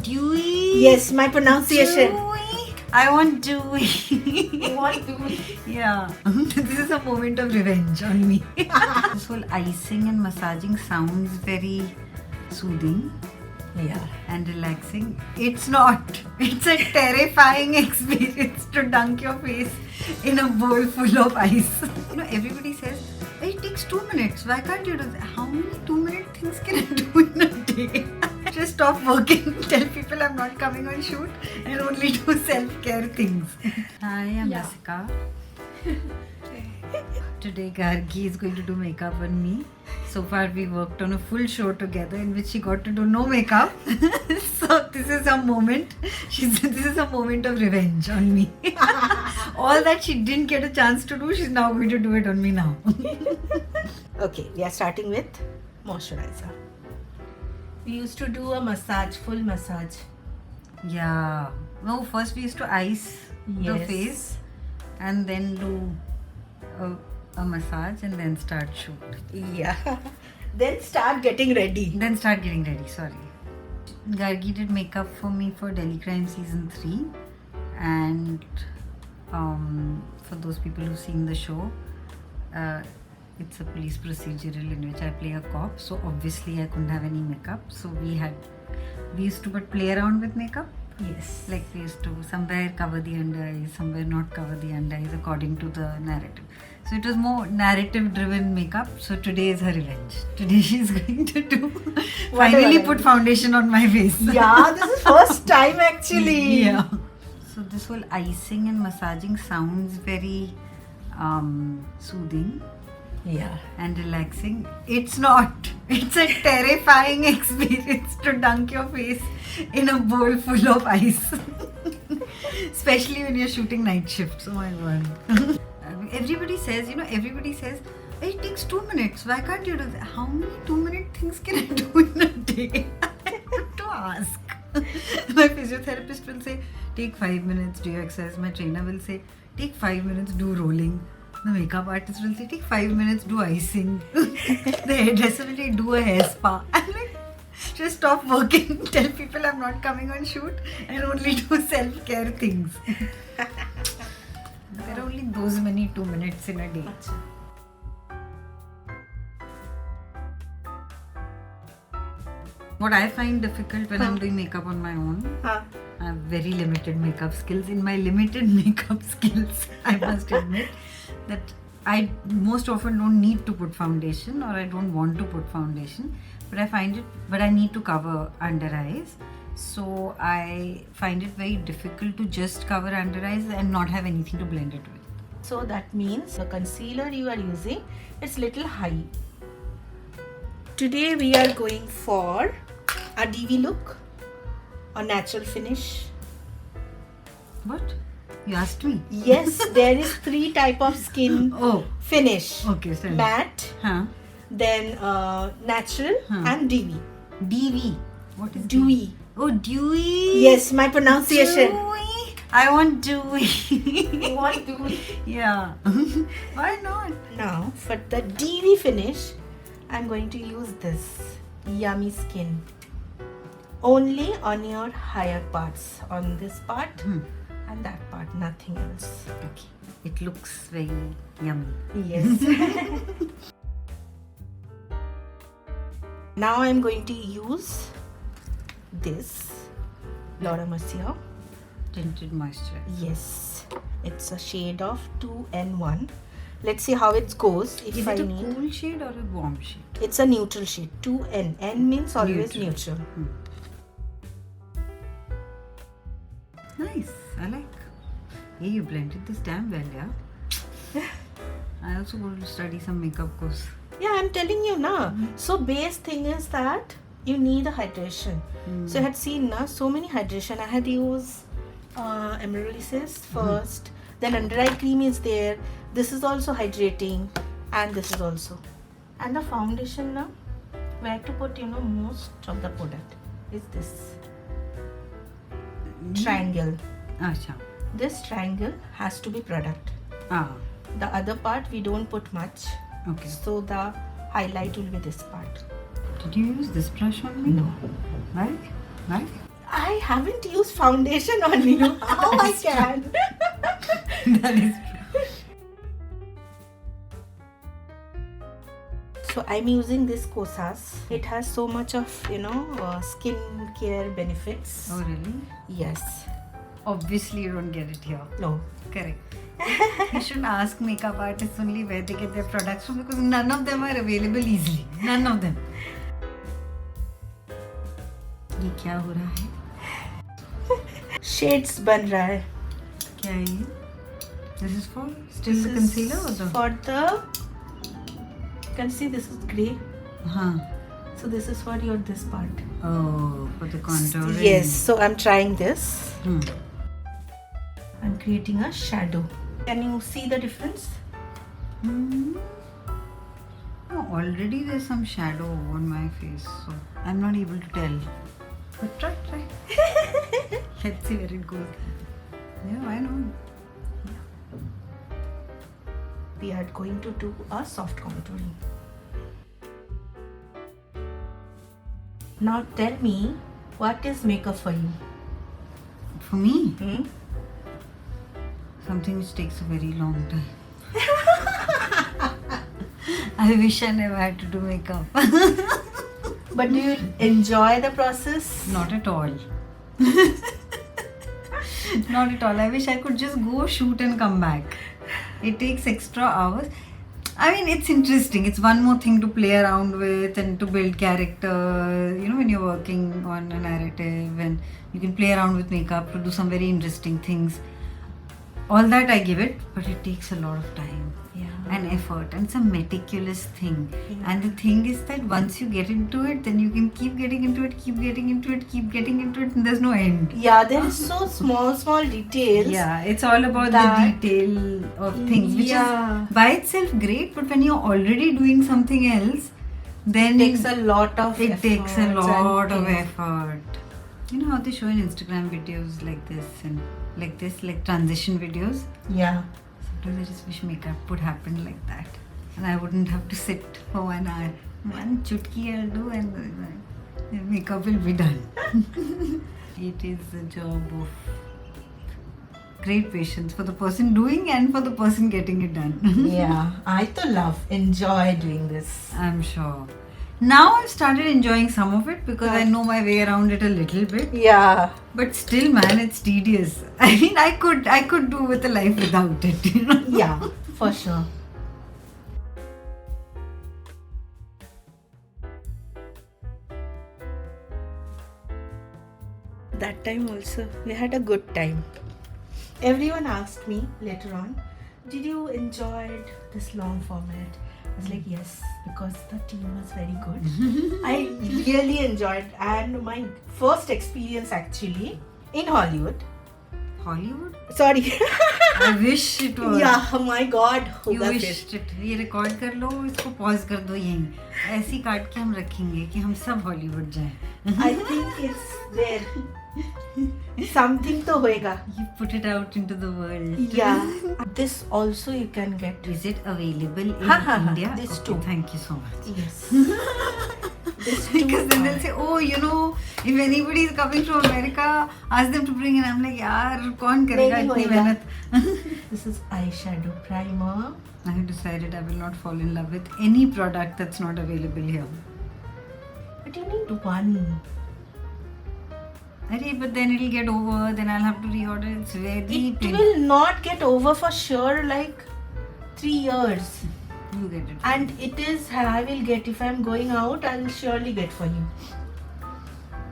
Dewy. Yes, my pronunciation. Dewy. I want dewy. You want dewy? Yeah. This is a moment of revenge on me. This whole icing and massaging sounds very soothing Yeah. and relaxing. It's not. It's a terrifying experience to dunk your face in a bowl full of ice. You know, everybody says, it takes 2 minutes. Why can't you do that? How many 2-minute things can I do in a day? Just stop working, tell people I'm not coming on shoot, and only do self-care things. Hi, I'm Yeah. Jessica. Today Gargi is going to do makeup on me. So far we worked on a full show together in which she got to do no makeup. So this is a moment. This is a moment of revenge on me. All that she didn't get a chance to do, she's now going to do it on me now. Okay, we are starting with moisturizer. We used to do a massage, full massage. Yeah. No, first we used to ice the Yes. face and then do a massage and then start shoot. Yeah. Then start getting ready. Then start getting ready, sorry. Gargi did makeup for me for Delhi Crime Season 3 and for those people who've seen the show, it's a police procedural in which I play a cop, so obviously I couldn't have any makeup, so we used to play around with makeup. Yes. Like we used to somewhere cover the under eyes, somewhere not cover the under eyes according to the narrative. So it was more narrative driven makeup. So today is her revenge. Today she's going to do finally put foundation on my face. Yeah, this is first time actually. Yeah. So this whole icing and massaging sounds very soothing Yeah. and relaxing. It's not. It's a terrifying experience to dunk your face in a bowl full of ice. Especially when you're shooting night shifts. Oh my god. Everybody says, it takes 2 minutes. Why can't you do that? How many 2-minute things can I do in a day? I have to ask. My physiotherapist will say, take 5 minutes, do your exercise. My trainer will say, take 5 minutes, do rolling. The makeup artist will say, take 5 minutes, do icing. The hairdresser will say, do a hair spa. I'm like, just stop working, tell people I'm not coming on shoot, and only do self-care things. There are only those many 2 minutes in a day. What I find difficult when I'm doing makeup on my own, Huh. I have very limited makeup skills. In my limited makeup skills, I must admit that I most often don't need to put foundation or I don't want to put foundation, but I need to cover under eyes. So I find it very difficult to just cover under eyes and not have anything to blend it with. So that means the concealer you are using, it's little high. Today we are going for a DV look, a natural finish. What? You asked me? Yes, there is 3 type of skin Oh, finish. okay. Sorry. Matte, Huh? then natural and DV. DV. What is Dewy. Oh, dewy. Yes, my pronunciation. Dewy. I want dewy. You want dewy? Yeah. Why not? Now for the DV finish, I'm going to use this Yummy Skin. Only on your higher parts, on this part and that part, nothing else. Okay. It looks very yummy. Yes. Now I'm going to use this Laura Mercier. Tinted moisture. Yes, it's a shade of 2N1. Let's see how it goes. If Is I it a need, cool shade or a warm shade? it's a neutral shade. 2N. N means always neutral. Nice. I like. Hey, you blended this damn well, yeah? I also go to study some makeup course. Yeah, I'm telling you now. So base thing is that you need a hydration. So I had seen na so many hydration. I had used Amaryllis first. Then under eye cream is there. This is also hydrating, and this is also. And the foundation now, where to put most of the product is this triangle. Acha. This triangle has to be product. Ah. The other part we don't put much. Okay. So the highlight will be this part. Did you use this brush on me? No. Why? Why? I haven't used foundation on you. How I can? That is true. So I'm using this Kosas. It has so much of skin care benefits. Oh really? Yes. Obviously you don't get it here. No. Correct. You should ask makeup artists only where they get their products from, because none of them are available easily. None of them. ये क्या हो रहा है? Shades बन रहा है. क्या है ये? This is for still the concealer or the? For the. You can see this is grey. हाँ. So this is for your this part. Oh, for the contouring. Yes. So I'm trying this. Hmm. I'm creating a shadow. Can you see the difference? Hmm. No, already there's some shadow on my face, so I'm not able to tell. But try. Let's see where it goes. Yeah, why not? We are going to do a soft contouring. Now tell me, what is makeup for you? For me, Hmm? something which takes a very long time. I wish I never had to do makeup. But do you enjoy the process? Not at all. Not at all. I wish I could just go shoot and come back. It takes extra hours. I mean, it's interesting. It's one more thing to play around with and to build character. You know, when you're working on a narrative and you can play around with makeup to do some very interesting things. All that I give it, but it takes a lot of time and effort, and it's a meticulous thing. Yeah. And the thing is that once you get into it, then you can keep getting into it, and there's no end. Yeah, there is so small details. Yeah, it's all about That- the detail of things, which Yeah. is by itself great, but when you're already doing something else, then It takes a lot of it takes a efforts lot and of things. effort. You know how they show in Instagram videos like this and like transition videos? Yeah. Sometimes I just wish makeup would happen like that. And I wouldn't have to sit for 1 hour. One chutki I'll do and the makeup will be done. It is a job of great patience for the person doing and for the person getting it done. Yeah, I enjoy doing this. I'm sure. Now I've started enjoying some of it because I know my way around it a little bit. Yeah. But still, man, it's tedious. I mean, I could do with a life without it. You know? Yeah, for sure. That time also, we had a good time. Everyone asked me later on, did you enjoy this long format? I was like, yes, because the team was very good. I really enjoyed, and my first experience actually in Hollywood. Hollywood? Sorry. I wish it was. Yeah, my God. You होगा फिर. wished it. ये record कर लो, इसको pause कर दो यहीं. ऐसी काट के हम रखेंगे कि हम सब हॉलीवुड जाएं. I think it's there. Something तो होएगा. You put it out into the world. Yeah. This also you can get. Is it available in Ha, ha, ha. India? This Okay, too. Thank you so much. Yes. This too. Because then they'll say, oh, you know, if anybody is coming from America, ask them to bring in. I'm like, यार कौन करेगा नहीं इतनी होएगा. मेहनत? This is eyeshadow primer. I have decided I will not fall in love with any product that's not available here. But you need one. Arey, but then it'll get over, then I'll have to reorder. It's very It painful. will not get over for sure like 3 years. You get it. And it is, I will get, if I'm going out, I will surely get for you.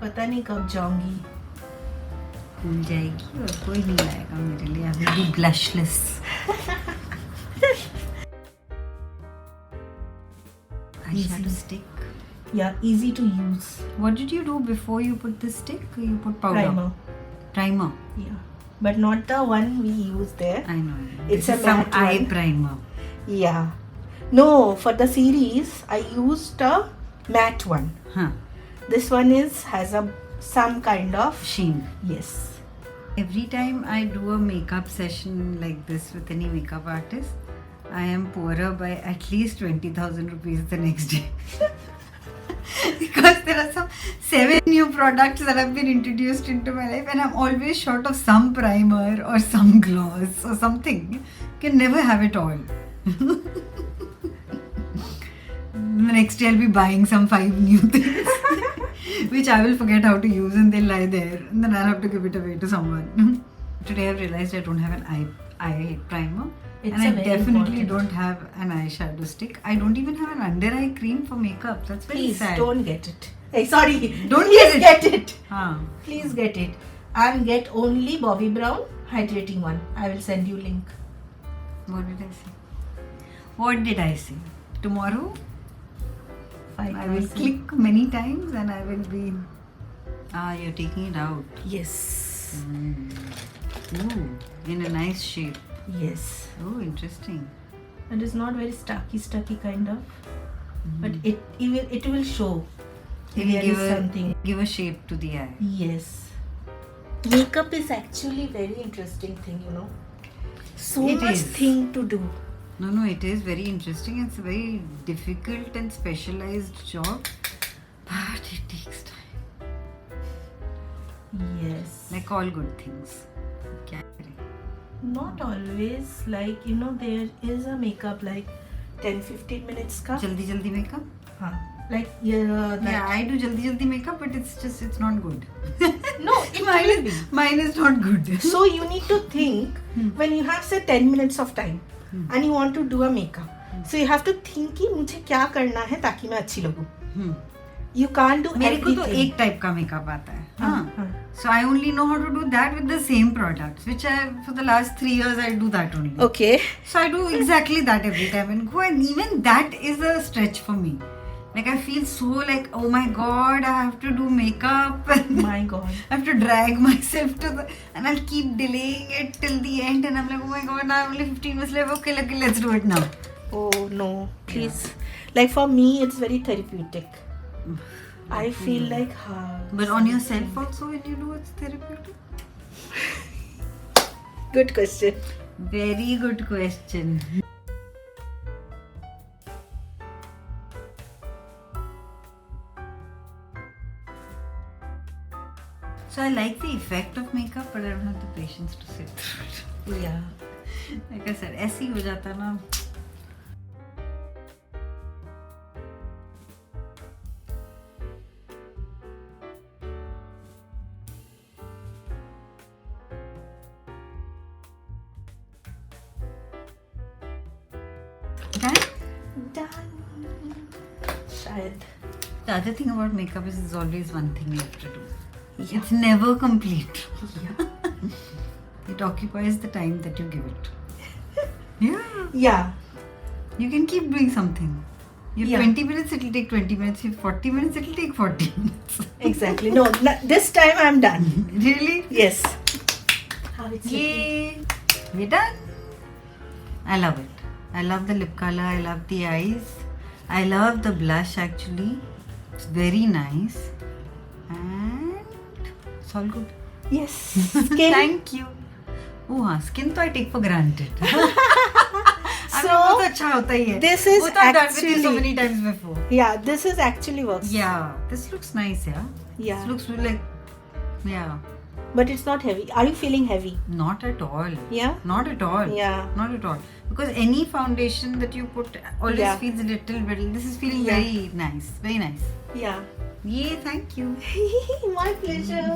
पता नहीं कब जाऊंगी. भूल जाएगी और कोई नहीं लाएगा मेरे लिए. I will be blushless. Eyeshadow stick. Yeah, easy to use. What did you do before you put the stick? You put powder. Primer. Primer. Yeah. But not the one we use there. I know. It's This a is some matte eye one. primer. Yeah. No, for the series, I used a matte one. Huh. This one has some kind of Sheen. yes. Every time I do a makeup session like this with any makeup artist, I am poorer by at least 20,000 rupees the next day. Because there are some 7 new products that have been introduced into my life, and I'm always short of some primer or some gloss or something. Can never have it all. The next day I'll be buying some 5 new things which I will forget how to use, and they'll lie there, and then I'll have to give it away to someone. Today I've realized I don't have an eye primer. It's And I a very definitely important. don't have an eyeshadow stick. I don't even have an under eye cream for makeup. That's very Please sad. don't get it. Hey, sorry. Don't Please get get it. Huh. Please get it. And get only Bobbi Brown hydrating one. I will send you link. What did I say? What did I say? Tomorrow I will 5,000. click many times and I will be. You're taking it out. Yes. Ooh, in a nice shape. Yes. Oh, interesting. It is not very stucky kind of. But it will show. It will There is something. give a shape to the eye. Yes. Makeup is actually very interesting thing, you know. So It much is. thing to do. No, it is very interesting. It's a very difficult and specialized job, but it takes time. Yes. Like all good things. क्या करें? Not always. Like, you know, there is a makeup like 10-15 minutes ka. जल्दी makeup? Huh. Like, that. Yeah, I do jaldi makeup, but it's not good. No, it will be. Mine is not good. So you need to think when you have say 10 minutes of time and you want to do a makeup. So you have to think कि मुझे क्या करना है ताकि मैं अच्छी लगूं. You can't do मेरे को everything. तो एक टाइप का मेकअप आता है. हाँ. So I only know how to do that with the same products, which I for the last 3 years I do that only. Okay. So I do exactly that every time and go, and even that is a stretch for me. Like I feel so like, oh my god, I have to do makeup and My God. I have to drag myself to the, and I'll keep delaying it till the end, and I'm like, oh my god, now I'm only 15 minutes left. Okay, let's do it now. Oh no, please. Like for me, it's very therapeutic. I feel like But on yourself also, when you do, it's therapeutic. Good question. Very good question. So I like the effect of makeup, but I don't have the patience to sit through it. Yeah. Like I said, ऐसे ही हो जाता ना. Done. Shayad. The other thing about makeup is there's always one thing you have to do. Yeah. It's never complete. It occupies the time that you give it. Yeah. Yeah. You can keep doing something. You have Yeah. 20 minutes, it'll take 20 minutes. You have 40 minutes, it'll take 40 minutes. Exactly. No, this time I'm done. Really? Yes. How it's looking. Yay! We're done. I love it. I love the lip color. I love the eyes. I love the blush actually. It's very nice. And it's all good. Yes. Skin. Thank you. Oh हाँ, skin तो I take for granted. So, वो तो अच्छा होता ही है. this is वो तो I've done with you so actually- many times before. Yeah, this is actually works. Yeah, this looks nice, yeah. Yeah. This looks like, yeah, But it's not heavy. Are you feeling heavy? not at all. Yeah. Not at all. Yeah. Not at all. Because any foundation that you put always Yeah. feels a little bit. This is feeling Yeah. very nice. Very nice. Yeah. Yay, thank you. My pleasure.